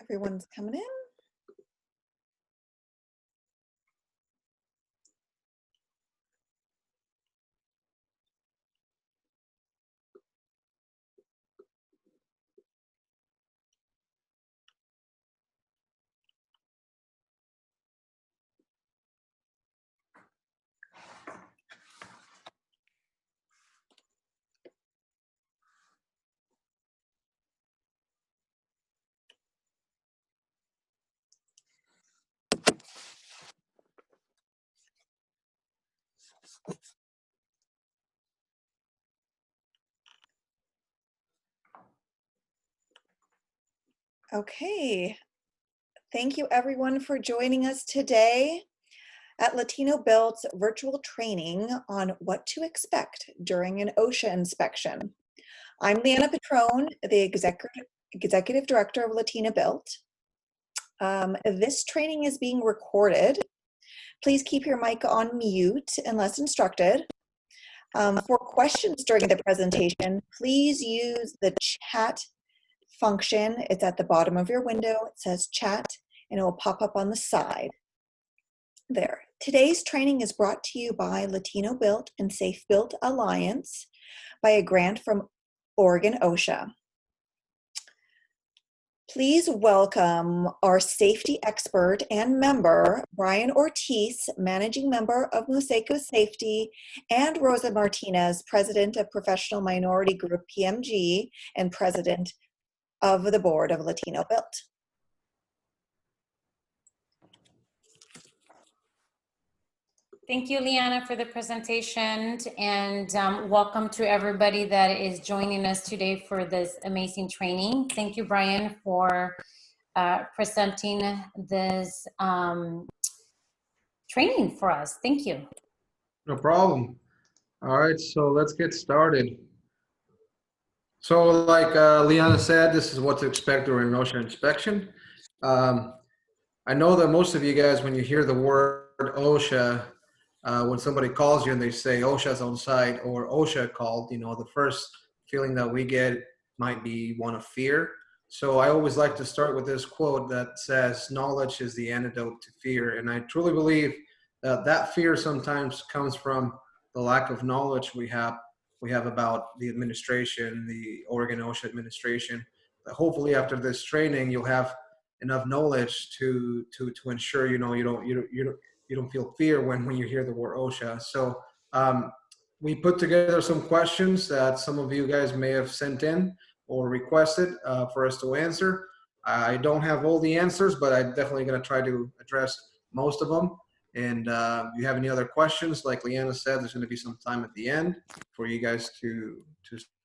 Everyone's coming in. Okay, thank you everyone for joining us today at LatinoBuilt's virtual training on what to expect during an OSHA inspection. I'm Leanna Petrone, the Executive Director of LatinoBuilt. This training is being recorded. Please keep your mic on mute unless instructed. For questions during the presentation, please use the chat function. It's at the bottom of your window. It says chat and it will pop up on the side there. Today's training is brought to you by LatinoBuilt and SafeBuild Alliance by a grant from Oregon OSHA. Please welcome our safety expert and member, Brian Ortiz, Managing Member of Mosaico Safety, and Rosa Martinez, President of Professional Minority Group PMG and President of the Board of LatinoBuilt. Thank you, Leanna, for the presentation, and welcome to everybody that is joining us today for this amazing training. Thank you, Brian, for presenting this training for us. Thank you. No problem. All right, so let's get started. So like Leanna said, this is what to expect during an OSHA inspection. I know that most of you guys, when you hear the word OSHA, when somebody calls you and they say OSHA's on site or OSHA called, you know, the first feeling that we get might be one of fear. So I always like to start with this quote that says, knowledge is the antidote to fear. And I truly believe that that fear sometimes comes from the lack of knowledge we have about the administration, the Oregon OSHA administration. But hopefully after this training, you'll have enough knowledge to ensure, you know, you don't feel fear when you hear the word OSHA. So we put together some questions that some of you guys may have sent in or requested for us to answer. I don't have all the answers, but I'm definitely going to try to address most of them. And if you have any other questions, like Leanna said, there's going to be some time at the end for you guys to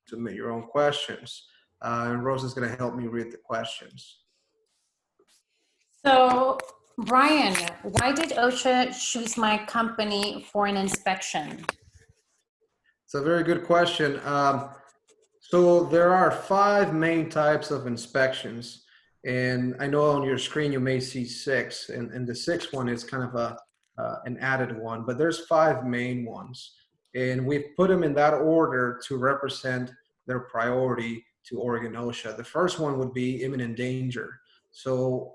submit your own questions. And Rosa's going to help me read the questions. So, Brian, why did OSHA choose my company for an inspection? It's a very good question. So there are 5 main types of inspections. And I know on your screen you may see 6. And the 6th one is kind of an added one. But there's 5 main ones. And we've put them in that order to represent their priority to Oregon OSHA. The first one would be imminent danger. So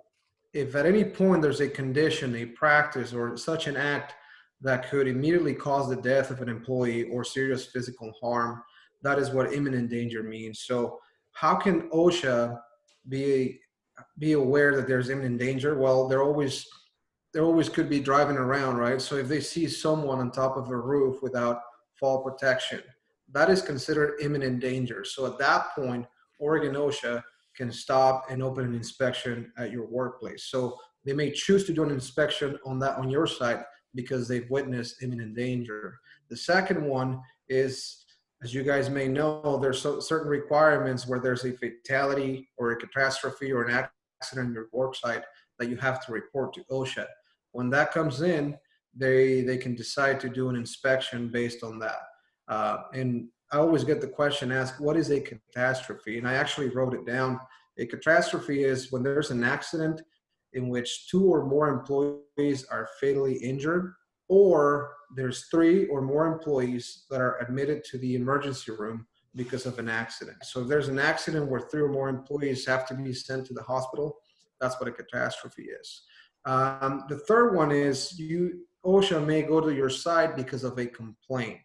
if at any point there's a condition, a practice, or such an act that could immediately cause the death of an employee or serious physical harm, that is what imminent danger means. So how can OSHA be aware that there's imminent danger? Well, they're always could be driving around, right? So if they see someone on top of a roof without fall protection, that is considered imminent danger. So at that point, Oregon OSHA can stop and open an inspection at your workplace. So they may choose to do an inspection on your site because they've witnessed imminent danger. The second one is, as you guys may know, there's certain requirements where there's a fatality or a catastrophe or an accident on your work site that you have to report to OSHA. When that comes in, they can decide to do an inspection based on that. And I always get the question asked, what is a catastrophe? And I actually wrote it down. A catastrophe is when there's an accident in which 2 or more employees are fatally injured, or there's 3 or more employees that are admitted to the emergency room because of an accident. So if there's an accident where 3 or more employees have to be sent to the hospital, That's what a catastrophe is. The third one is OSHA may go to your site because of a complaint.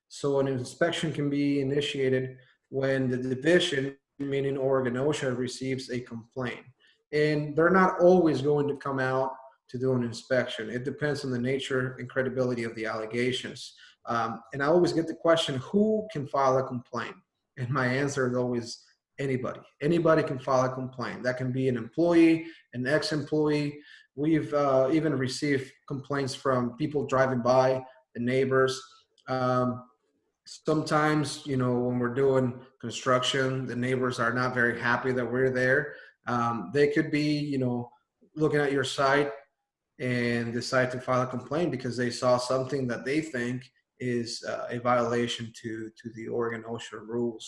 So an inspection can be initiated when the division, meaning Oregon OSHA, receives a complaint. And they're not always going to come out to do an inspection. It depends on the nature and credibility of the allegations. And I always get the question, who can file a complaint? And my answer is always anybody. Anybody can file a complaint. That can be an employee, an ex-employee. We've even received complaints from people driving by, the neighbors. Sometimes, when we're doing construction, the neighbors are not very happy that we're there. They could be, looking at your site and decide to file a complaint because they saw something that they think is a violation to the Oregon OSHA rules.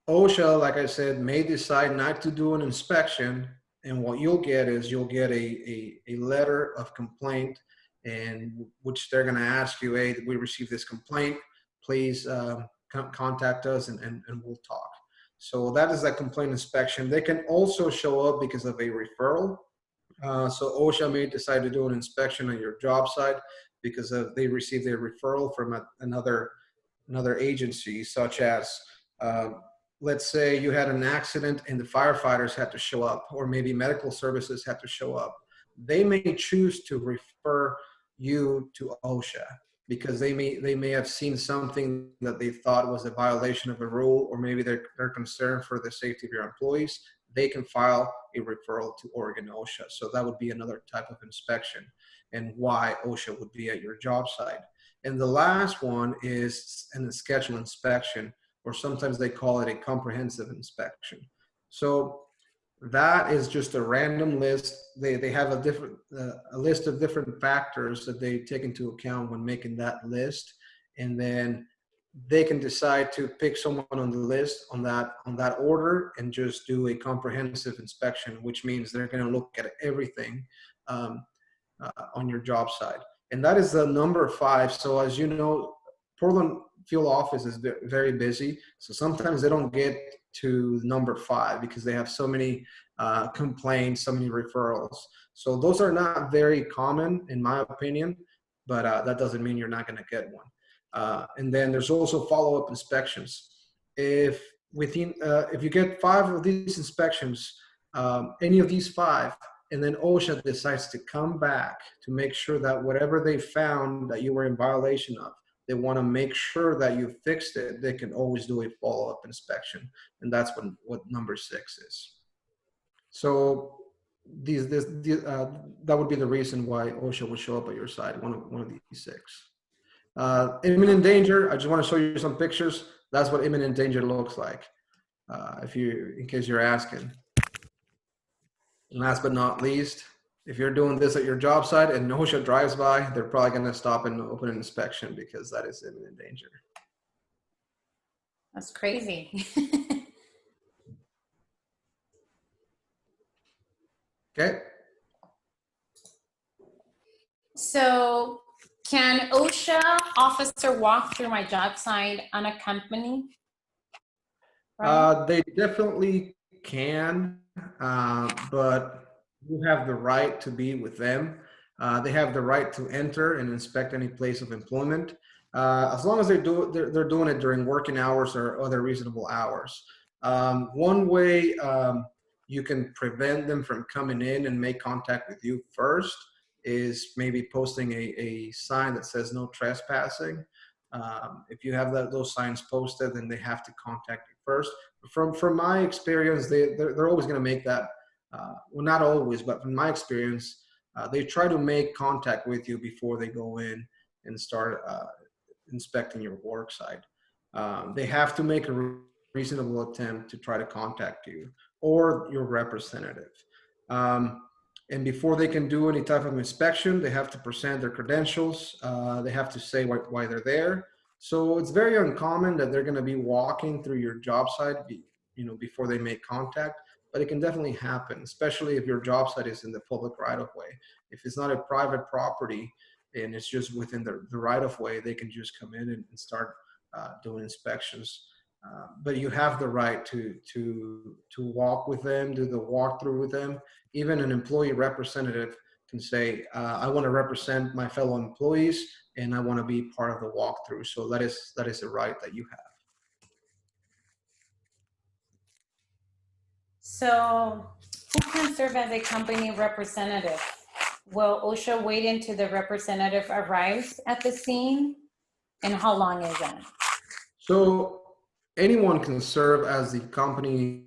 OSHA, like I said, may decide not to do an inspection, and what you'll get is a letter of complaint, and which they're going to ask you, hey, we received this complaint, please contact us and we'll talk. So that is that complaint inspection. They can also show up because of a referral. So OSHA may decide to do an inspection on your job site because they received a referral from another agency, such as let's say you had an accident and the firefighters had to show up, or maybe medical services had to show up. They may choose to refer you to OSHA because they may have seen something that they thought was a violation of a rule, or maybe they're concerned for the safety of your employees. They can file a referral to Oregon OSHA. So that would be another type of inspection, and why OSHA would be at your job site. And the last one is a scheduled inspection, or sometimes they call it a comprehensive inspection. So that is just a random list. They have a list of different factors that they take into account when making that list, and then they can decide to pick someone on the list on that order and just do a comprehensive inspection, which means they're going to look at everything on your job site. And that is the number 5. So as you know, Portland field office is very busy. So sometimes they don't get to number 5 because they have so many complaints, so many referrals. So those are not very common in my opinion, but that doesn't mean you're not going to get one. And then there's also follow-up inspections. If you get 5 of these inspections, any of these 5, and then OSHA decides to come back to make sure that whatever they found that you were in violation of, they want to make sure that you fixed it, they can always do a follow-up inspection. And that's what number 6 is. So that would be the reason why OSHA would show up at your site, one of these 6. Imminent danger, I just want to show you some pictures. That's what imminent danger looks like, in case you're asking. And last but not least, if you're doing this at your job site and OSHA drives by, they're probably going to stop and open an inspection because that is imminent danger. That's crazy. Okay. So can OSHA officer walk through my job site unaccompanied? Right? They definitely can, but you have the right to be with them. They have the right to enter and inspect any place of employment, as long as they're doing it during working hours or other reasonable hours. One way you can prevent them from coming in and make contact with you first is maybe posting a sign that says no trespassing. If you have those signs posted, then they have to contact you first. From my experience, they're always going to make that. Well, not always, but from my experience, they try to make contact with you before they go in and start inspecting your work site. They have to make a reasonable attempt to try to contact you or your representative. And before they can do any type of inspection, they have to present their credentials. They have to say why they're there. So it's very uncommon that they're going to be walking through your job site, before they make contact. But it can definitely happen, especially if your job site is in the public right of way. If it's not a private property and it's just within the right of way, they can just come in and start doing inspections. but you have the right to walk with them, do the walkthrough with them. Even an employee representative can say, I want to represent my fellow employees and I want to be part of the walkthrough. So that is a right that you have. So who can serve as a company representative? Will OSHA wait until the representative arrives at the scene? And how long is that? So anyone can serve as the company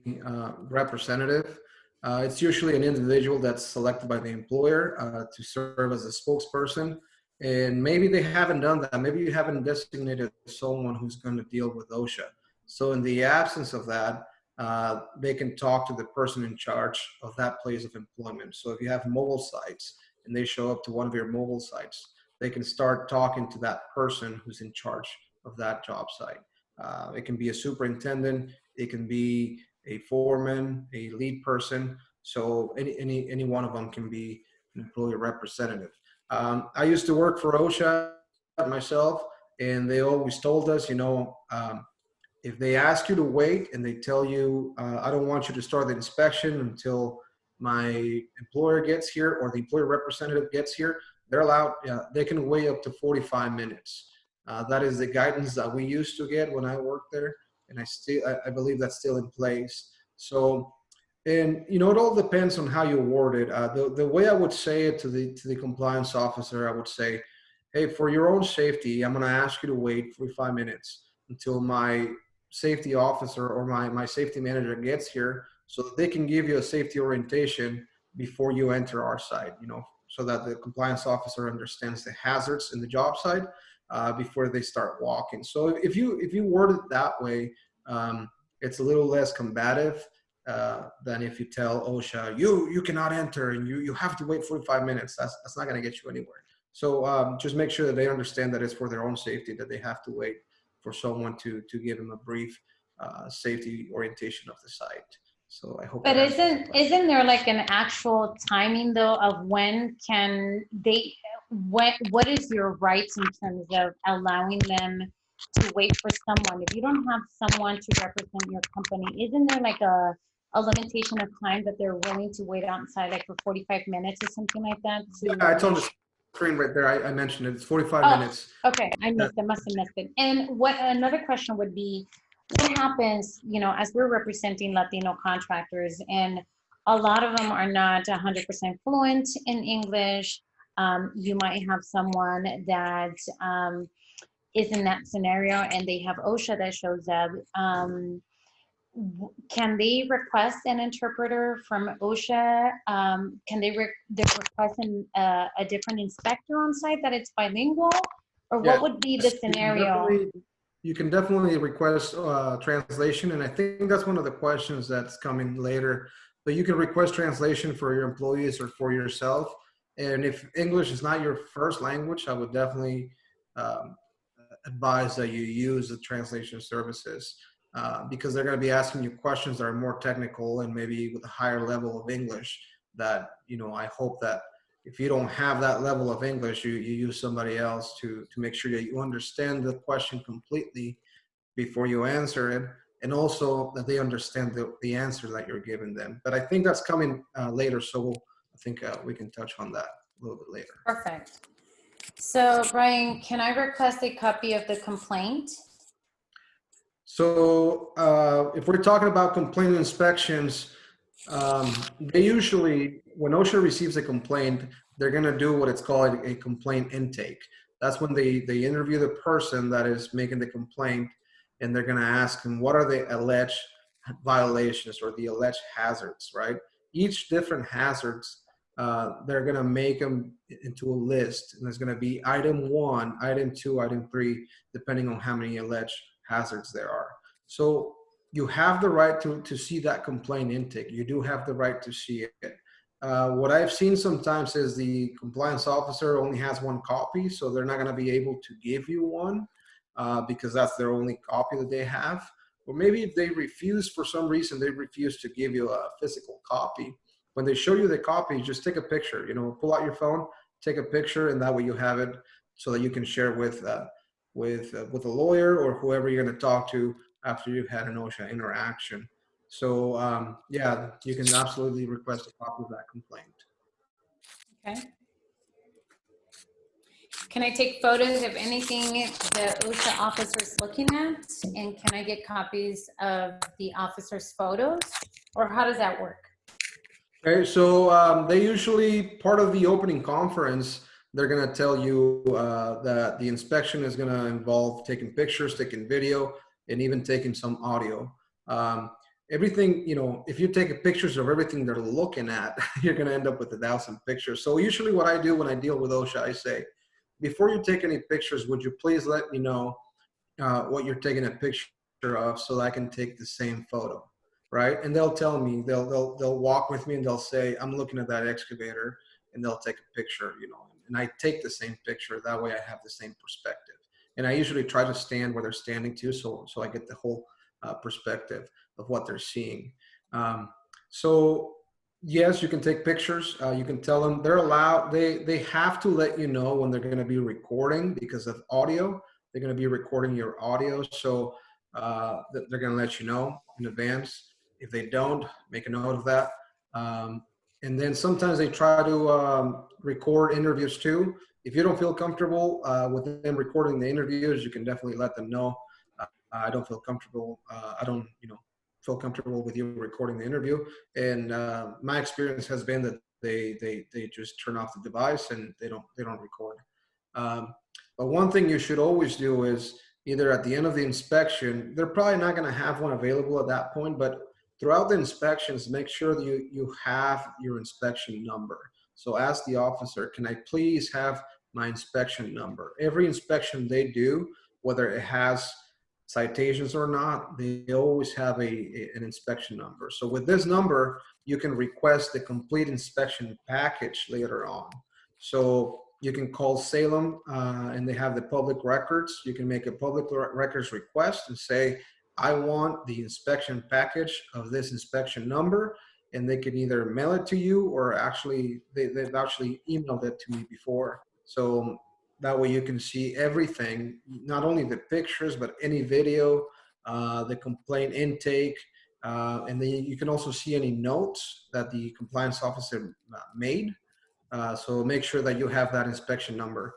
representative. It's usually an individual that's selected by the employer to serve as a spokesperson. And maybe they haven't done that. Maybe you haven't designated someone who's going to deal with OSHA. So in the absence of that, they can talk to the person in charge of that place of employment. So if you have mobile sites and they show up to one of your mobile sites, they can start talking to that person who's in charge of that job site. It can be a superintendent, it can be a foreman, a lead person. So any one of them can be an employee representative. I used to work for OSHA myself, and they always told us, if they ask you to wait and they tell you, I don't want you to start the inspection until my employer gets here or the employer representative gets here, they're allowed, they can wait up to 45 minutes. That is the guidance that we used to get when I worked there. And I believe that's still in place. So, and it all depends on how you word it. The way I would say it to the compliance officer, I would say, hey, for your own safety, I'm going to ask you to wait 45 minutes until my safety officer or my safety manager gets here so that they can give you a safety orientation before you enter our site, so that the compliance officer understands the hazards in the job site before they start walking. So if you word it that way, it's a little less combative than if you tell OSHA, you cannot enter and you have to wait 45 minutes. That's not going to get you anywhere. So just make sure that they understand that it's for their own safety, that they have to wait for someone to give them a brief safety orientation of the site. So I hope. But isn't there like an actual timing though of when can they? What is your rights in terms of allowing them to wait for someone? If you don't have someone to represent your company, isn't there like a limitation of time that they're willing to wait outside, like for 45 minutes or something like that? Yeah, it's on the screen right there. I mentioned it. It's 45 minutes. Okay, I missed it. Must have missed it. And what another question would be, what happens, as we're representing Latino contractors, and a lot of them are not 100% fluent in English. You might have someone that is in that scenario, and they have OSHA that shows up. Can they request an interpreter from OSHA? Can they request a different inspector on site that it's bilingual? Or what would be the scenario? You can definitely request translation, and I think that's one of the questions that's coming later. But you can request translation for your employees or for yourself. And if English is not your first language, I would definitely advise that you use the translation services because they're going to be asking you questions that are more technical and maybe with a higher level of English. That I hope that if you don't have that level of English, you use somebody else to make sure that you understand the question completely before you answer it, and also that they understand the answer that you're giving them. But I think that's coming later, so I think we can touch on that a little bit later. Perfect. So Brian, can I request a copy of the complaint? So if we're talking about complaint inspections, they usually, when OSHA receives a complaint, they're going to do what it's called a complaint intake. That's when they interview the person that is making the complaint, and they're going to ask them what are the alleged violations or the alleged hazards, right? Each different hazards, they're going to make them into a list, and there's going to be item 1, item 2, item 3, depending on how many alleged hazards there are. So you have the right to see that complaint intake. You do have the right to see it. What I've seen sometimes is the compliance officer only has one copy, so they're not going to be able to give you one because that's their only copy that they have. Or maybe if they refuse, for some reason, they refuse to give you a physical copy. When they show you the copy, just take a picture. Pull out your phone, take a picture, and that way you have it so that you can share with a lawyer or whoever you're going to talk to after you've had an OSHA interaction. So yeah, you can absolutely request a copy of that complaint. Okay. Can I take photos of anything the OSHA officer is looking at? And can I get copies of the officer's photos? Or how does that work? Okay, so they usually, part of the opening conference, they're going to tell you that the inspection is going to involve taking pictures, taking video, and even taking some audio. Everything, you know, if you take pictures of everything they're looking at, you're going to end up with 1,000 pictures. So usually what I do when I deal with OSHA, I say, before you take any pictures, would you please let me know what you're taking a picture of so that I can take the same photo, right? And they'll tell me, they'll walk with me and they'll say, I'm looking at that excavator, and they'll take a picture, you know, and I take the same picture. That way I have the same perspective. And I usually try to stand where they're standing too, so I get the whole perspective of what they're seeing. So yes, you can take pictures. You can tell them they're allowed, they have to let you know when they're going to be recording because of audio. They're going to be recording your audio, so they're going to let you know in advance. If they don't, make a note of that. And then sometimes they try to record interviews too. If you don't feel comfortable with them recording the interviews, you can definitely let them know. I don't feel comfortable. I don't, you know, feel comfortable with you recording the interview. And my experience has been that they just turn off the device and they don't record. But one thing you should always do is either at the end of the inspection, they're probably not going to have one available at that point, but throughout the inspections, make sure that you have your inspection number. So ask the officer, can I please have my inspection number? Every inspection they do, whether it has citations or not, they always have an inspection number. So with this number, you can request the complete inspection package later on. So you can call Salem and they have the public records. You can make a public records request and say, I want the inspection package of this inspection number, and they can either mail it to you or actually they've actually emailed it to me before. So that way you can see everything, not only the pictures, but any video, the complaint intake, and then you can also see any notes that the compliance officer made. So make sure that you have that inspection number.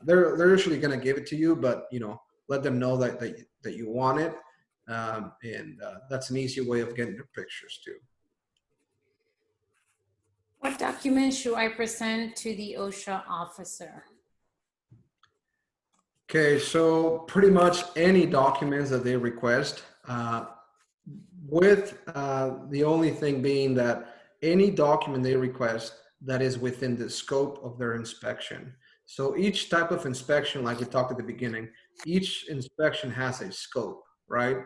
They're usually going to give it to you, but you know, let them know that you want it, and that's an easy way of getting your pictures too. What documents should I present to the OSHA officer? Okay, so pretty much any documents that they request, with the only thing being that any document they request that is within the scope of their inspection. So each type of inspection, like we talked at the beginning, each inspection has a scope, right?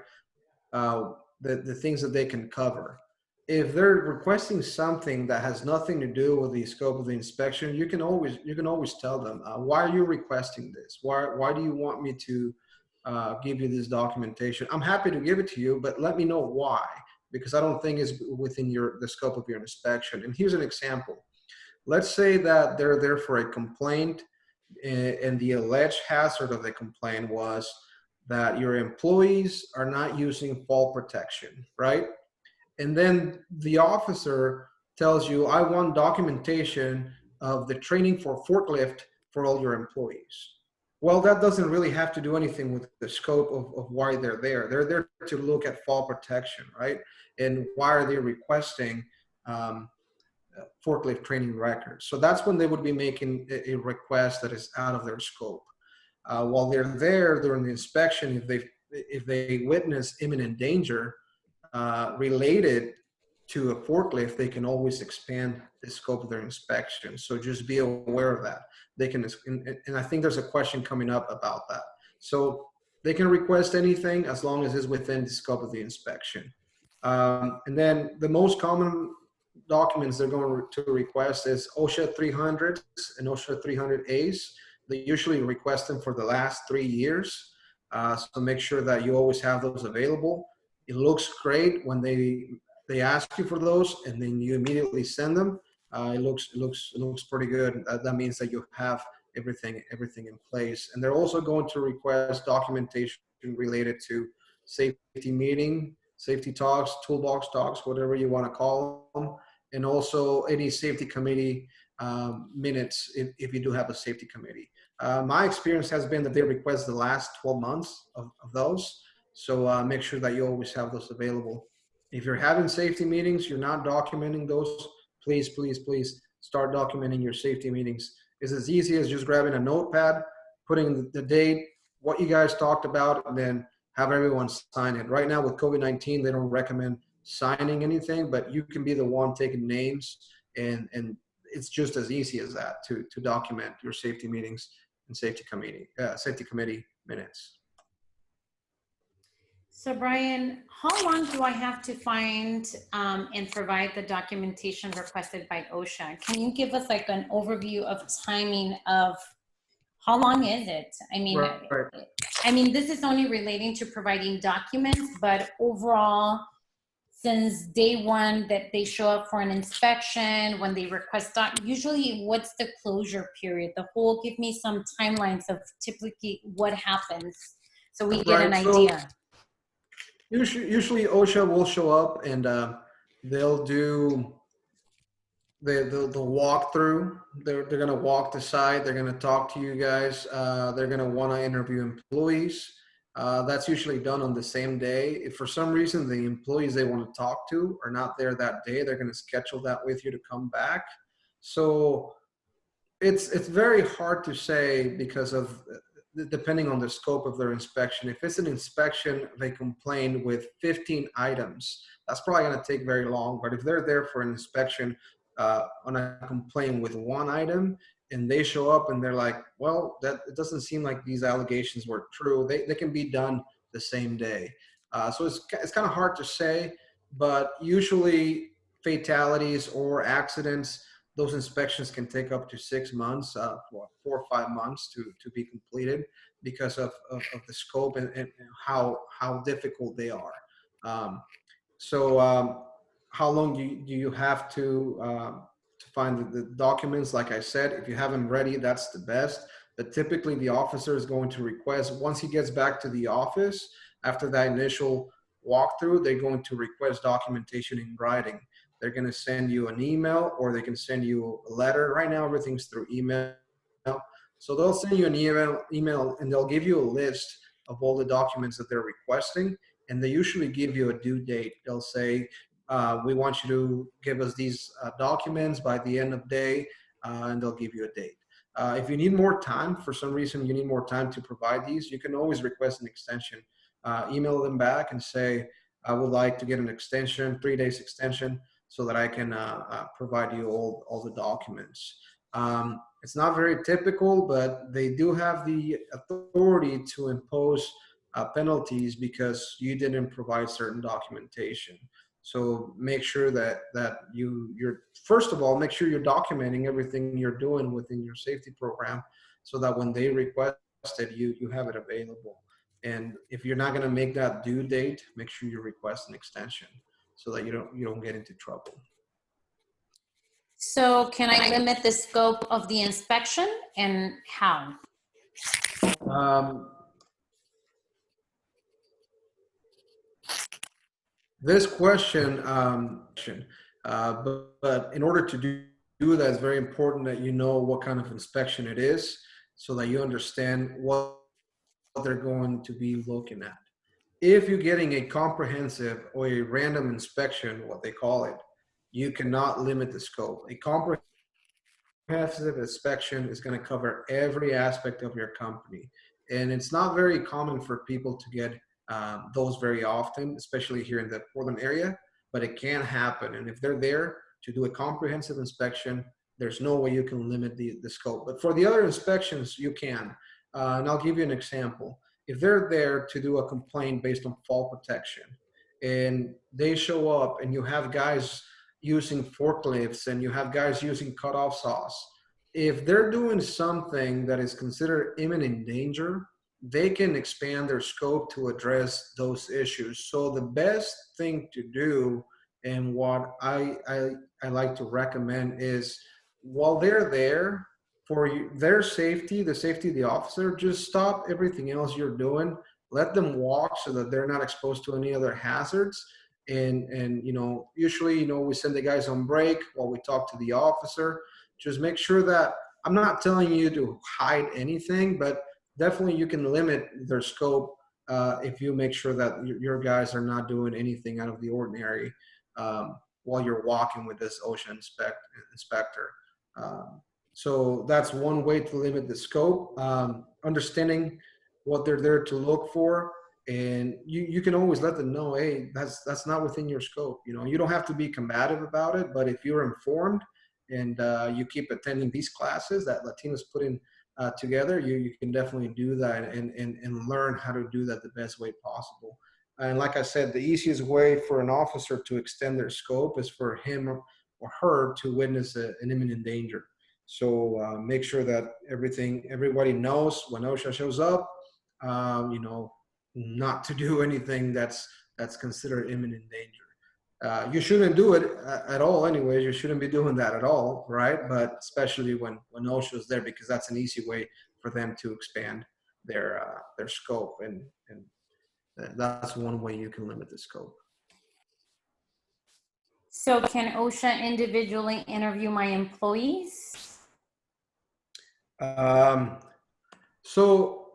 The things that they can cover. If they're requesting something that has nothing to do with the scope of the inspection, you can always tell them, why are you requesting this? Why do you want me to give you this documentation? I'm happy to give it to you, but let me know why, because I don't think it's within the scope of your inspection. And here's an example. Let's say that they're there for a complaint, and the alleged hazard of the complaint was that your employees are not using fall protection, right? And then the officer tells you, I want documentation of the training for forklift for all your employees. Well, that doesn't really have to do anything with the scope of why they're there. They're there to look at fall protection, right? And why are they requesting forklift training records? So that's when they would be making a request that is out of their scope. While they're there during the inspection, if they witness imminent danger related to a forklift, they can always expand the scope of their inspection. So just be aware of that. They can, and I think there's a question coming up about that. So they can request anything as long as it's within the scope of the inspection. And then the most common documents they're going to request is OSHA 300s and OSHA 300As. They usually request them for the last 3 years. So make sure that you always have those available. It looks great when they ask you for those and then you immediately send them. It looks pretty good. That means that you have everything in place. And they're also going to request documentation related to safety meeting, safety talks, toolbox talks, whatever you want to call them, and also any safety committee minutes if you do have a safety committee. My experience has been that they request the last 12 months of those. So make sure that you always have those available. If you're having safety meetings, you're not documenting those, please, please, please start documenting your safety meetings. It's as easy as just grabbing a notepad, putting the date, what you guys talked about, and then have everyone sign it. Right now with COVID-19, they don't recommend signing anything, but you can be the one taking names, and it's just as easy as that to document your safety meetings and safety committee minutes. So Brian, how long do I have to find and provide the documentation requested by OSHA? Can you give us like an overview of timing of how long is it? I mean, this is only relating to providing documents, but overall, since day one that they show up for an inspection, when they request usually what's the closure period? Give me some timelines of typically what happens so we get an idea. Usually OSHA will show up and they'll do the walkthrough. They're going to walk the site. They're going to talk to you guys. They're going to want to interview employees. That's usually done on the same day. If for some reason the employees they want to talk to are not there that day, they're going to schedule that with you to come back. So it's very hard to say because of depending on the scope of their inspection. If it's an inspection, they complain with 15 items, that's probably going to take very long. But if they're there for an inspection on a complaint with one item, and they show up and they're like, well, it doesn't seem like these allegations were true, they can be done the same day. So it's kind of hard to say, but usually fatalities or accidents, those inspections can take up to 6 months, 4 or 5 months to be completed because of the scope and how difficult they are. How long do you have to find the documents? Like I said, if you have them ready, that's the best. But typically the officer is going to request, once he gets back to the office, after that initial walkthrough, they're going to request documentation in writing. They're going to send you an email or they can send you a letter. Right now, everything's through email. So they'll send you an email and they'll give you a list of all the documents that they're requesting. And they usually give you a due date. They'll say, we want you to give us these documents by the end of day, and they'll give you a date. If you need more time, for some reason you need more time to provide these, you can always request an extension. Email them back and say, I would like to get an extension, 3 days extension, so that I can provide you all the documents. It's not very typical, but they do have the authority to impose penalties because you didn't provide certain documentation. So make sure that you're first of all, make sure you're documenting everything you're doing within your safety program so that when they request it, you have it available. And if you're not going to make that due date, make sure you request an extension so that you don't get into trouble. So can I limit the scope of the inspection and how? This question, but in order to do that, it's very important that you know what kind of inspection it is so that you understand what they're going to be looking at. If you're getting a comprehensive or a random inspection, what they call it, you cannot limit the scope. A comprehensive inspection is going to cover every aspect of your company. And it's not very common for people to get those very often, especially here in the Portland area, but it can happen. And if they're there to do a comprehensive inspection, there's no way you can limit the scope. But for the other inspections, you can. And I'll give you an example. If they're there to do a complaint based on fall protection, and they show up and you have guys using forklifts and you have guys using cutoff saws, if they're doing something that is considered imminent danger, they can expand their scope to address those issues. So the best thing to do, and what I like to recommend, is while they're there for their safety, the safety of the officer, just stop everything else you're doing let them walk so that they're not exposed to any other hazards. And usually, we send the guys on break while we talk to the officer. Just make sure that, I'm not telling you to hide anything, but definitely you can limit their scope if you make sure that your guys are not doing anything out of the ordinary while you're walking with this OSHA inspector. So that's one way to limit the scope, understanding what they're there to look for. And you can always let them know, hey, that's not within your scope. You don't have to be combative about it, but if you're informed and you keep attending these classes that Latinos put in together, you can definitely do that and learn how to do that the best way possible. And like I said, the easiest way for an officer to extend their scope is for him or her to witness an imminent danger. So make sure that everybody knows when OSHA shows up, not to do anything that's considered imminent danger. You shouldn't do it at all anyways. You shouldn't be doing that at all, right? But especially when OSHA is there, because that's an easy way for them to expand their scope. And that's one way you can limit the scope. So can OSHA individually interview my employees? So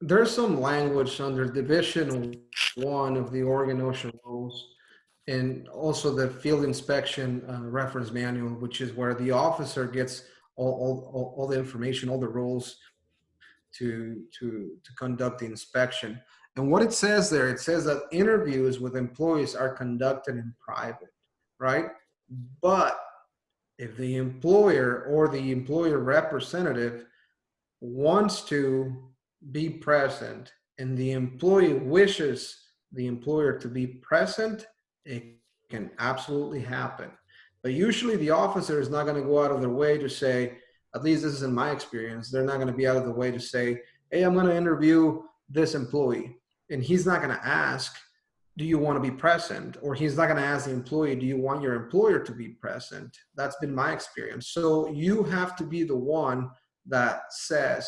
there's some language under Division 1 of the Oregon OSHA rules, and also the field inspection reference manual, which is where the officer gets all the information, all the rules to conduct the inspection. And what it says there, it says that interviews with employees are conducted in private, right? But if the employer or the employer representative wants to be present and the employee wishes the employer to be present, it can absolutely happen. But usually the officer is not going to go out of their way to say, at least this is in my experience, they're not going to be out of the way to say, hey, I'm going to interview this employee. And he's not going to ask, do you want to be present? Or he's not going to ask the employee, do you want your employer to be present? That's been my experience. So you have to be the one that says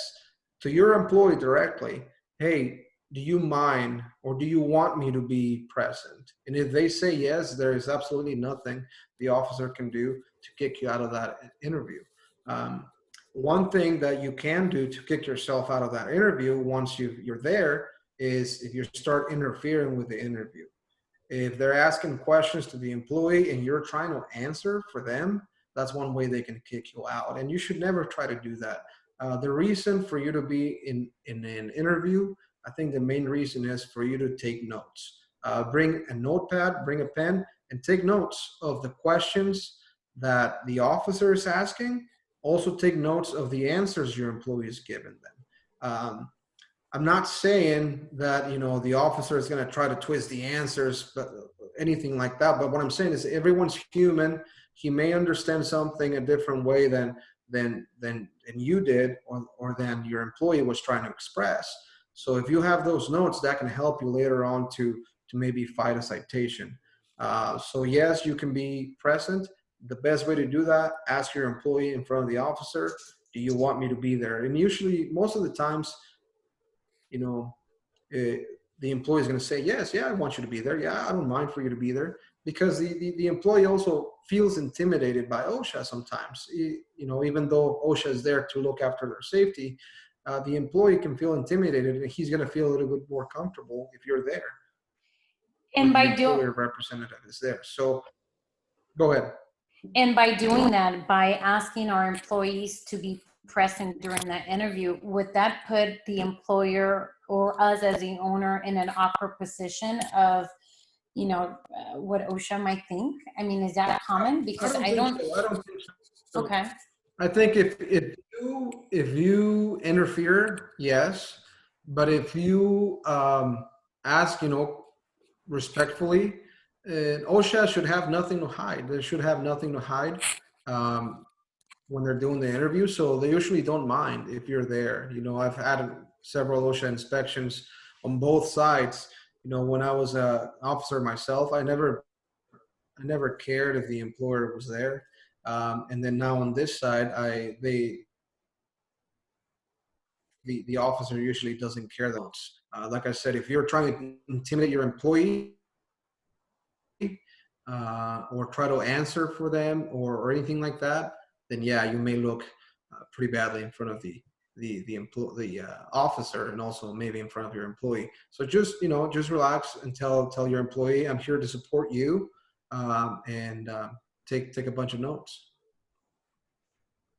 to your employee directly, hey, do you mind or do you want me to be present? And if they say yes, there is absolutely nothing the officer can do to kick you out of that interview. One thing that you can do to kick yourself out of that interview once you're there is if you start interfering with the interview. If they're asking questions to the employee and you're trying to answer for them, that's one way they can kick you out. And you should never try to do that. The reason for you to be in an interview, I think the main reason is for you to take notes. Bring a notepad, bring a pen, and take notes of the questions that the officer is asking. Also take notes of the answers your employee is giving them. I'm not saying that, the officer is going to try to twist the answers, but anything like that. But what I'm saying is everyone's human. He may understand something a different way than you did or than your employee was trying to express. So if you have those notes, that can help you later on to maybe fight a citation. So yes, you can be present. The best way to do that, ask your employee in front of the officer, do you want me to be there? And usually, most of the times, the employee is going to say, yes, yeah, I want you to be there. Yeah, I don't mind for you to be there. Because the employee also feels intimidated by OSHA sometimes. Even though OSHA is there to look after their safety, the employee can feel intimidated, and he's going to feel a little bit more comfortable if you're there. And by the employer representative is there. So go ahead. And by doing that, by asking our employees to be present during that interview, would that put the employer or us as the owner in an awkward position of, what OSHA might think? I mean, is that common? Because I don't think so. Okay. I think if you interfere, yes, but if you ask, respectfully, OSHA should have nothing to hide. They should have nothing to hide when they're doing the interview. So they usually don't mind if you're there. I've had several OSHA inspections on both sides. When I was an officer myself, I never cared if the employer was there. And then now on this side, the officer usually doesn't care that much. Like I said, if you're trying to intimidate your employee or try to answer for them or anything like that, then yeah, you may look pretty badly in front of the officer, and also maybe in front of your employee. So just just relax and tell your employee, I'm here to support you, and take a bunch of notes.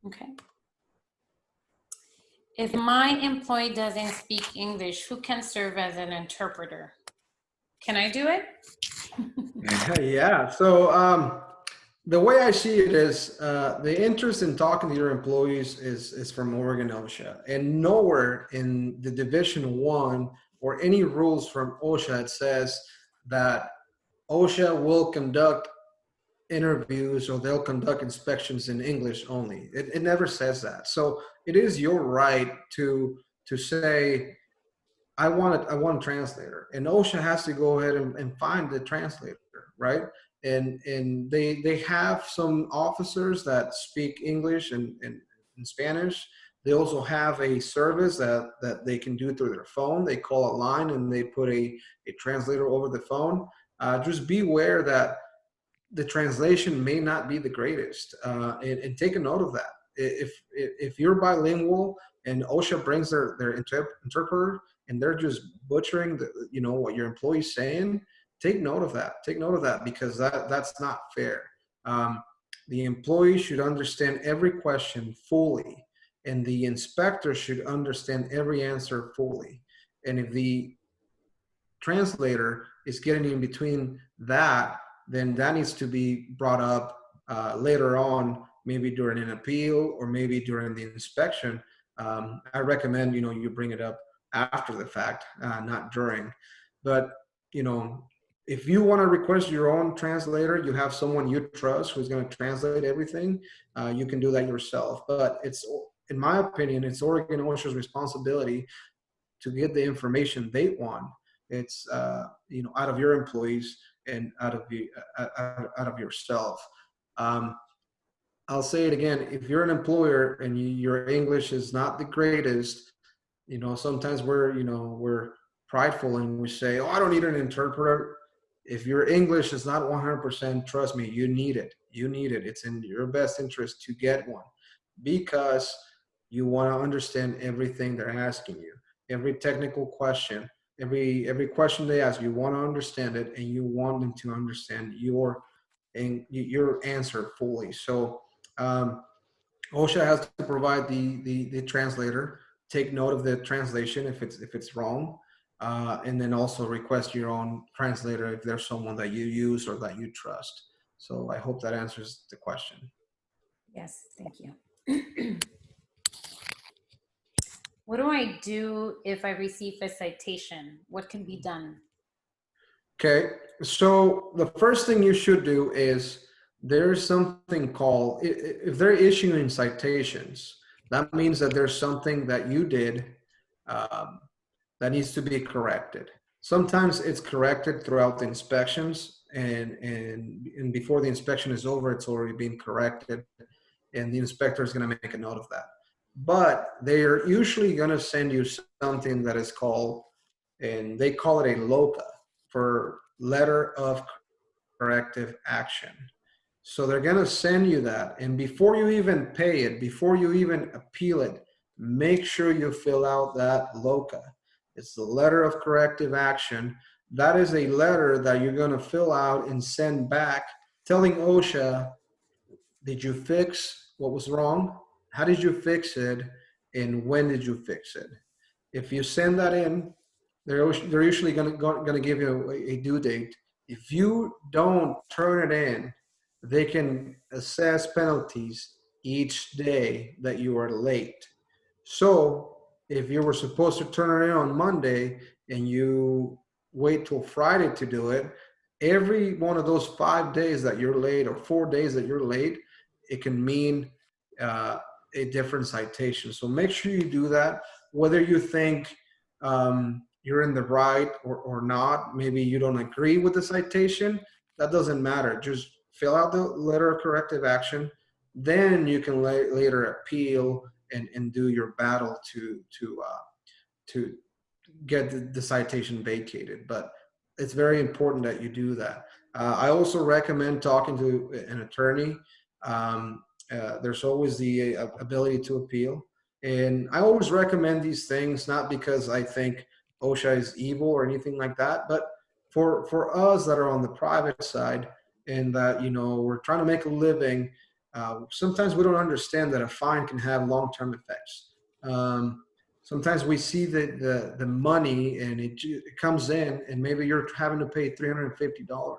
Okay. If my employee doesn't speak English, who can serve as an interpreter? Can I do it? Yeah. So the way I see it is the interest in talking to your employees is from Oregon OSHA, and nowhere in the Division 1 or any rules from OSHA it says that OSHA will conduct interviews or they'll conduct inspections in English only. It never says that. So it is your right to say, I want a translator, and OSHA has to go ahead and find the translator, right? And they have some officers that speak English and Spanish. They also have a service that they can do through their phone. They call a line and they put a translator over the phone. Just beware that the translation may not be the greatest, and take a note of that. If you're bilingual and OSHA brings their interpreter and they're just butchering what your employee's saying, take note of that. Take note of that, because that's not fair. The employee should understand every question fully, and the inspector should understand every answer fully. And if the translator is getting in between that, then that needs to be brought up later on, maybe during an appeal or maybe during the inspection. I recommend you bring it up after the fact, not during. But if you want to request your own translator, you have someone you trust who's going to translate everything, you can do that yourself. But in my opinion, it's Oregon OSHA's responsibility to get the information they want. It's out of your employees and out of yourself. I'll say it again: if you're an employer and your English is not the greatest, sometimes we're prideful and we say, "Oh, I don't need an interpreter." If your English is not 100%, trust me, you need it. You need it. It's in your best interest to get one, because you want to understand everything they're asking you. Every technical question, every question they ask, you want to understand it, and you want them to understand your answer fully. So OSHA has to provide the translator. Take note of the translation if it's wrong, and then also request your own translator if there's someone that you use or that you trust. So I hope that answers the question. Yes, thank you. What do I do if I receive a citation? What can be done? Okay, so the first thing you should do is, there's something called, if they're issuing citations, that means that there's something that you did that needs to be corrected. Sometimes it's corrected throughout the inspections, and before the inspection is over, it's already been corrected, and the inspector is going to make a note of that. But they're usually going to send you something that is called, and they call it a LOCA, for letter of corrective action. So they're going to send you that. And before you even pay it, before you even appeal it, make sure you fill out that LOCA. It's the letter of corrective action. That is a letter that you're going to fill out and send back telling OSHA, did you fix what was wrong? How did you fix it? And when did you fix it? If you send that in, they're usually going to give you a due date. If you don't turn it in, they can assess penalties each day that you are late. So if you were supposed to turn it in on Monday and you wait till Friday to do it, every one of those 5 days that you're late, or 4 days that you're late, it can mean a different citation. So make sure you do that, whether you think you're in the right or not. Maybe you don't agree with the citation. That doesn't matter. Just fill out the letter of corrective action. Then you can later appeal and do your battle to get the citation vacated. But it's very important that you do that. I also recommend talking to an attorney. There's always the ability to appeal. And I always recommend these things, not because I think OSHA is evil or anything like that, but for us that are on the private side and that, we're trying to make a living, sometimes we don't understand that a fine can have long-term effects. Sometimes we see the money and it comes in, and maybe you're having to pay $350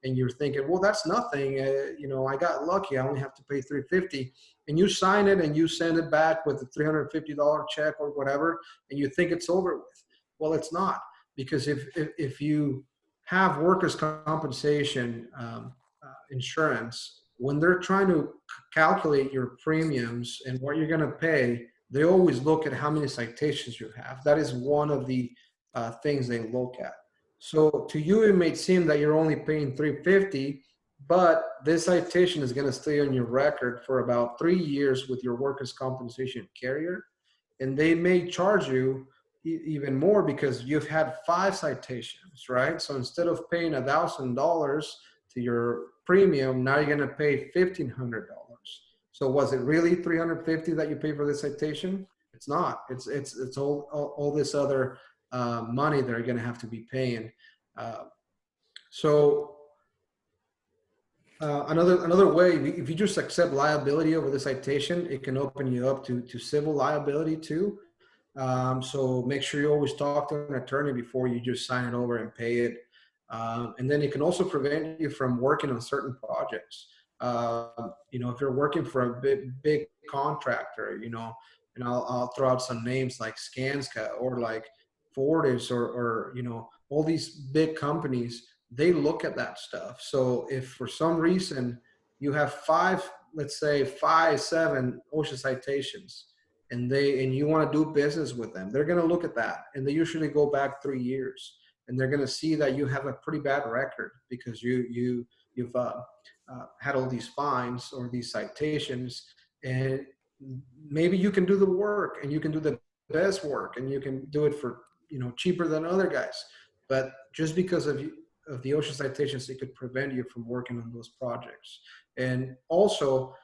and you're thinking, well, that's nothing. I got lucky. I only have to pay $350, and you sign it and you send it back with a $350 check or whatever, and you think it's over with. Well, it's not, because if you have workers' compensation insurance, when they're trying to calculate your premiums and what you're going to pay, they always look at how many citations you have. That is one of the things they look at. So to you, it may seem that you're only paying $350, but this citation is going to stay on your record for about 3 years with your workers' compensation carrier, and they may charge you even more because you've had 5 citations, right? So instead of paying $1,000 to your premium, now you're going to pay $1,500. So was it really $350 that you pay for the citation? It's not. It's all this other money that are going to have to be paying. Another way, if you just accept liability over the citation, it can open you up to civil liability too. So make sure you always talk to an attorney before you just sign it over and pay it. And then it can also prevent you from working on certain projects. If you're working for a big contractor, and I'll throw out some names like Skanska or like Fortis or all these big companies, they look at that stuff. So if for some reason you have 7 OSHA citations, and you want to do business with them, they're going to look at that, and they usually go back 3 years, and they're going to see that you have a pretty bad record because you've had all these fines or these citations, and maybe you can do the work and you can do the best work and you can do it for cheaper than other guys, but just because of the OSHA citations, it could prevent you from working on those projects. And also,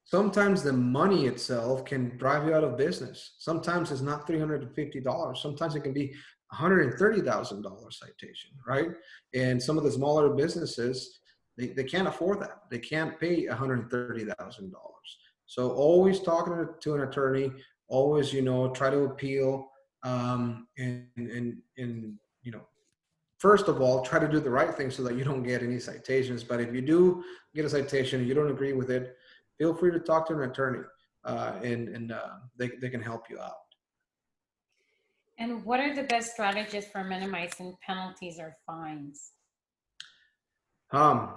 sometimes the money itself can drive you out of business. Sometimes it's not $350. Sometimes it can be $130,000 citation, right? And some of the smaller businesses, they can't afford that. They can't pay $130,000. So always talking to an attorney, always, try to appeal, and first of all, try to do the right thing so that you don't get any citations. But if you do get a citation and you don't agree with it, feel free to talk to an attorney, and they can help you out. And what are the best strategies for minimizing penalties or fines? We're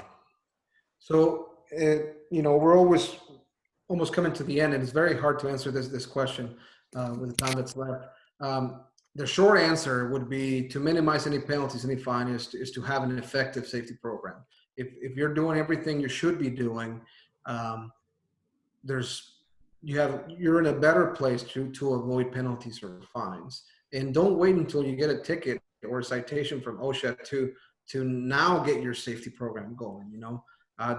almost coming to the end, and it's very hard to answer this question with the time that's left. The short answer would be to minimize any penalties, any fine, is to have an effective safety program. If you're doing everything you should be doing, you're in a better place to avoid penalties or fines. And don't wait until you get a ticket or a citation from OSHA to now get your safety program going.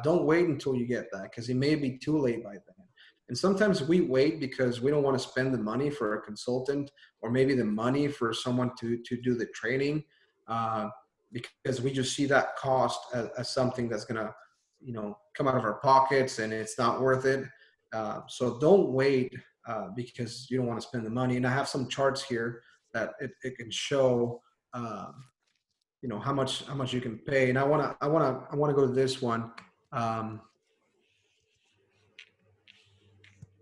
Don't wait until you get that, because it may be too late by then. And sometimes we wait because we don't want to spend the money for a consultant, or maybe the money for someone to do the training, because we just see that cost as something that's going to, come out of our pockets, and it's not worth it. So don't wait because you don't want to spend the money. And I have some charts here that it can show, how much you can pay. And I want to go to this one.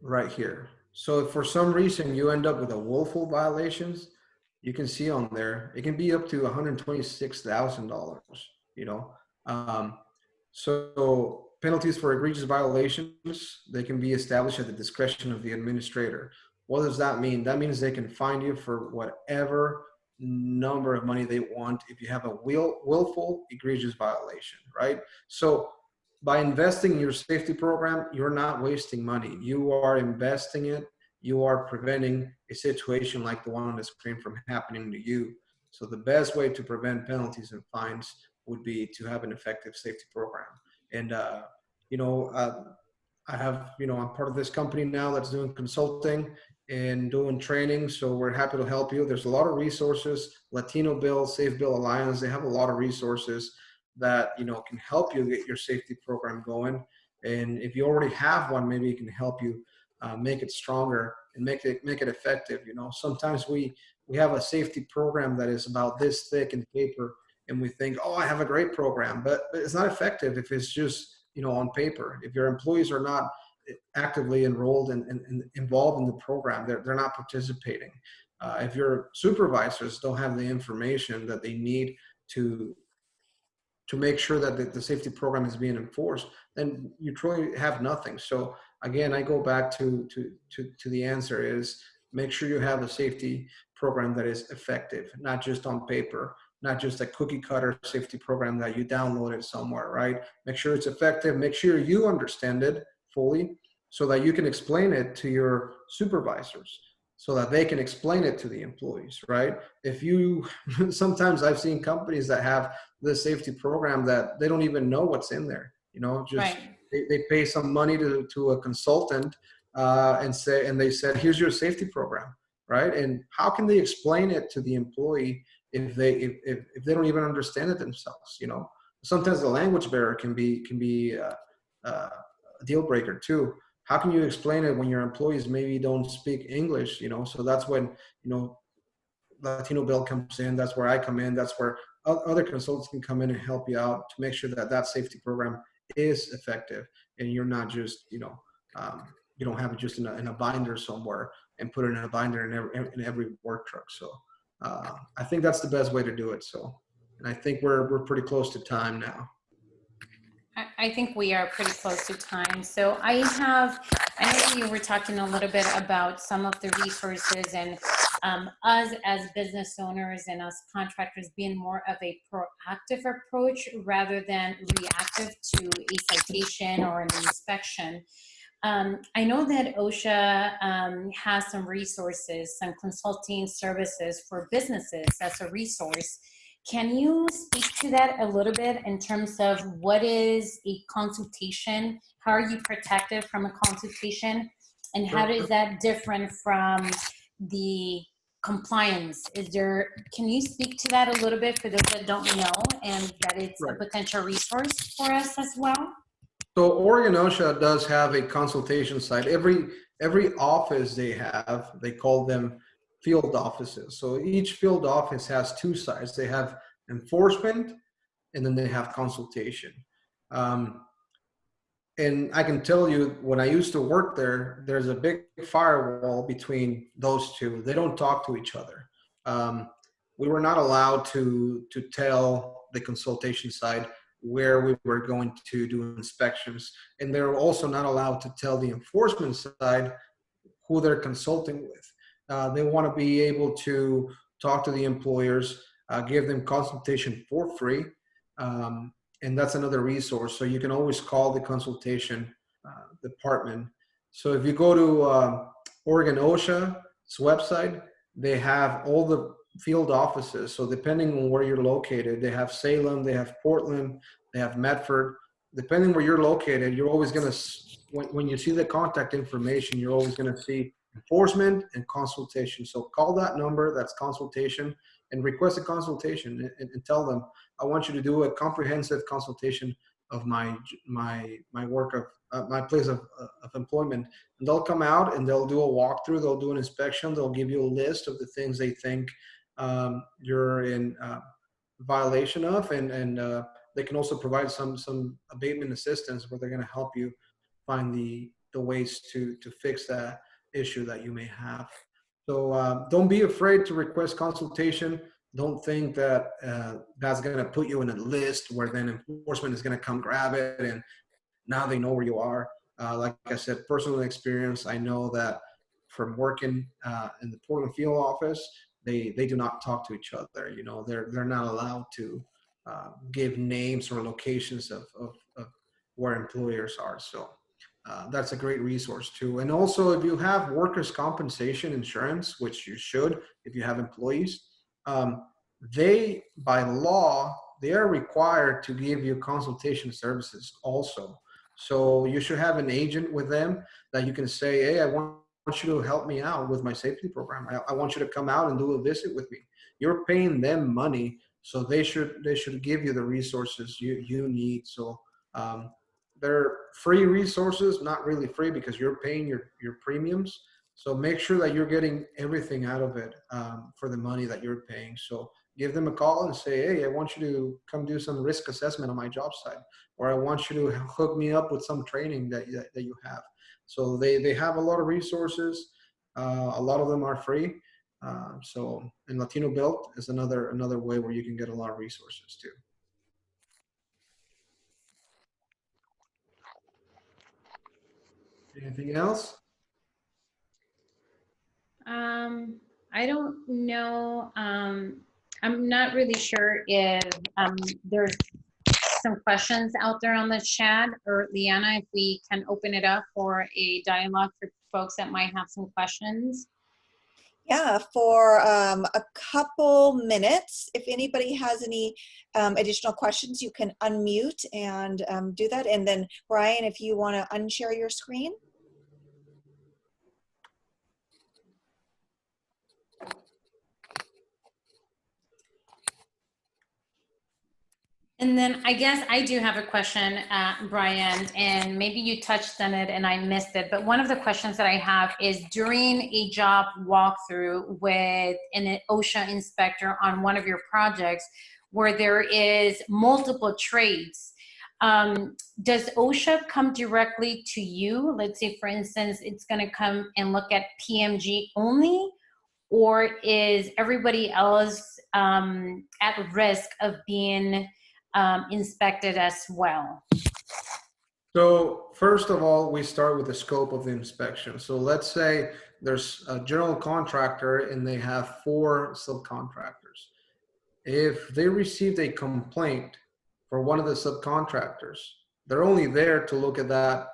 Right here. So if for some reason you end up with a willful violations, you can see on there, it can be up to $126,000, so penalties for egregious violations, they can be established at the discretion of the administrator. What does that mean? That means they can fine you for whatever number of money they want if you have a willful egregious violation, right? So by investing in your safety program, you're not wasting money. You are investing it. You are preventing a situation like the one on the screen from happening to you. So the best way to prevent penalties and fines would be to have an effective safety program. And, you know, I have, you know, I'm part of this company now that's doing consulting and doing training. So we're happy to help you. There's a lot of resources. LatinoBuilt SafeBuild Alliance, they have a lot of resources that, you know, can help you get your safety program going. And if you already have one, maybe it can help you make it stronger and make it effective. You know, sometimes we have a safety program that is about this thick in paper, and we think, oh, I have a great program, but it's not effective if it's just, you know, on paper. If your employees are not actively enrolled and involved in the program, they're not participating. If your supervisors don't have the information that they need to make sure that the safety program is being enforced, then you truly have nothing. So again, I go back to the answer is make sure you have a safety program that is effective, not just on paper, not just a cookie cutter safety program that you downloaded somewhere, right? Make sure it's effective. Make sure you understand it fully so that you can explain it to your supervisors, so that they can explain it to the employees, right? If you, sometimes I've seen companies that have this safety program that they don't even know what's in there, you know, just Right. they pay some money to a consultant and they said, here's your safety program, right? And how can they explain it to the employee if they don't even understand it themselves, you know? Sometimes the language barrier can be a deal breaker too. How can you explain it when your employees maybe don't speak English, you know? So that's when, you know, LatinoBuilt comes in. That's where I come in. That's where other consultants can come in and help you out to make sure that that safety program is effective, and you're not just, you know, you don't have it just in a binder somewhere and put it in a binder in every work truck. So I think that's the best way to do it. So, and I think we're pretty close to time now. I think we are pretty close to time. So I know you were talking a little bit about some of the resources and us as business owners and us contractors being more of a proactive approach rather than reactive to a citation or an inspection. I know that OSHA has some resources, some consulting services for businesses as a resource. Can you speak to that a little bit in terms of what is a consultation? How are you protected from a consultation? And how is that different from the compliance? Can you speak to that a little bit for those that don't know and that it's a Right. potential resource for us as well? So Oregon OSHA does have a consultation site. Every office they call them field offices. So each field office has two sides. They have enforcement, and then they have consultation. And I can tell you, when I used to work there, there's a big firewall between those two. They don't talk to each other. We were not allowed to tell the consultation side where we were going to do inspections, and they're also not allowed to tell the enforcement side who they're consulting with. They want to be able to talk to the employers, give them consultation for free. And that's another resource. So you can always call the consultation department. So if you go to Oregon OSHA's website, they have all the field offices. So depending on where you're located, they have Salem, they have Portland, they have Medford. Depending where you're located, you're always going to, when you see the contact information, you're always going to see enforcement and consultation. So call that number, that's consultation, and request a consultation and tell them, I want you to do a comprehensive consultation of my work of my place of employment. And they'll come out and they'll do a walkthrough, they'll do an inspection, they'll give you a list of the things they think you're in violation of, and they can also provide some abatement assistance where they're going to help you find the ways to fix that issue that you may have. So don't be afraid to request consultation. Don't think that that's going to put you in a list where then enforcement is going to come grab it and now they know where you are. Like I said, personal experience, I know that from working in the Portland field office, they do not talk to each other. You know, they're not allowed to give names or locations of where employers are. So that's a great resource too. And also, if you have workers' compensation insurance, which you should if you have employees, they, by law, they are required to give you consultation services also. So you should have an agent with them that you can say, hey, I want you to help me out with my safety program. I want you to come out and do a visit with me. You're paying them money, so they should give you the resources you need. So they're free resources, not really free because you're paying your premiums. So make sure that you're getting everything out of it for the money that you're paying. So give them a call and say, hey, I want you to come do some risk assessment on my job site, or I want you to hook me up with some training that you have. So they have a lot of resources. A lot of them are free. So, and LatinoBuilt is another way where you can get a lot of resources too. Anything else? I don't know. I'm not really sure if there's some questions out there on the chat, or Liana, if we can open it up for a dialogue for folks that might have some questions. Yeah, for a couple minutes, if anybody has any additional questions, you can unmute and do that. And then Brian, if you want to unshare your screen. And then I guess I do have a question, Brian, and maybe you touched on it and I missed it. But one of the questions that I have is, during a job walkthrough with an OSHA inspector on one of your projects where there is multiple trades, does OSHA come directly to you? Let's say, for instance, it's going to come and look at PMG only, or is everybody else at risk of being inspected as well? So first of all, we start with the scope of the inspection. So let's say there's a general contractor and they have 4 subcontractors. If they received a complaint for one of the subcontractors, they're only there to look at that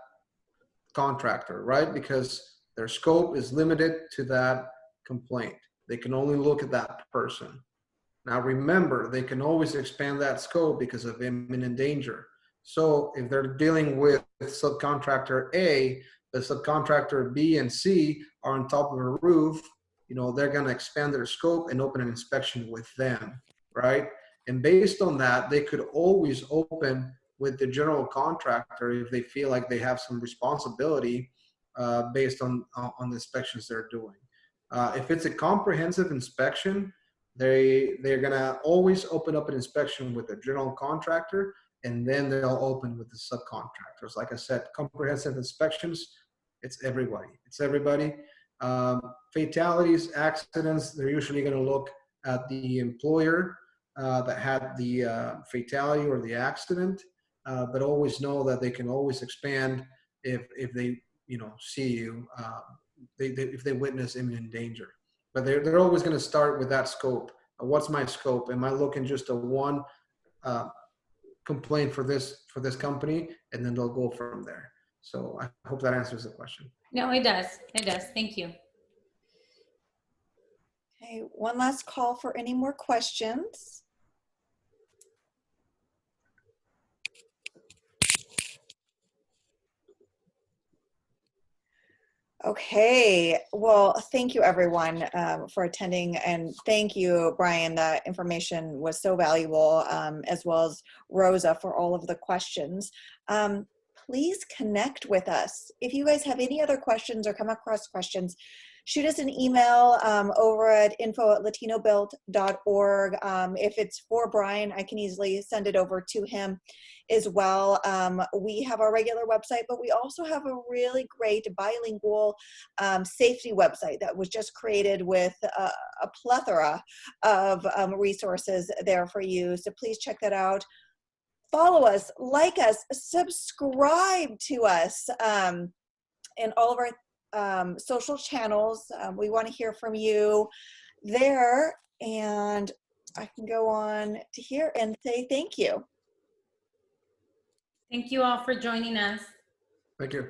contractor, right? Because their scope is limited to that complaint. They can only look at that person. Now remember, they can always expand that scope because of imminent danger. So if they're dealing with subcontractor A, the subcontractor B and C are on top of a roof, they're going to expand their scope and open an inspection with them, right? And based on that, they could always open with the general contractor if they feel like they have some responsibility based on the inspections they're doing. If it's a comprehensive inspection, they're gonna always open up an inspection with the general contractor, and then they'll open with the subcontractors. Like I said, comprehensive inspections, it's everybody. It's everybody. Fatalities, accidents, they're usually gonna look at the employer that had the fatality or the accident, but always know that they can always expand if they see you, if they witness imminent danger. But they're always going to start with that scope. What's my scope? Am I looking just at one complaint for this company, and then they'll go from there. So I hope that answers the question. No, it does. It does. Thank you. Okay, one last call for any more questions. Okay, well, thank you everyone for attending, and thank you, Brian. The information was so valuable, as well as Rosa for all of the questions. Please connect with us. If you guys have any other questions or come across questions, shoot us an email over at info@latinobuilt.org. If it's for Brian, I can easily send it over to him as well. We have our regular website, but we also have a really great bilingual safety website that was just created with a plethora of resources there for you. So please check that out. Follow us, like us, subscribe to us in all of our social channels. We want to hear from you there, and I can go on to here and say thank you. Thank you all for joining us. Thank you.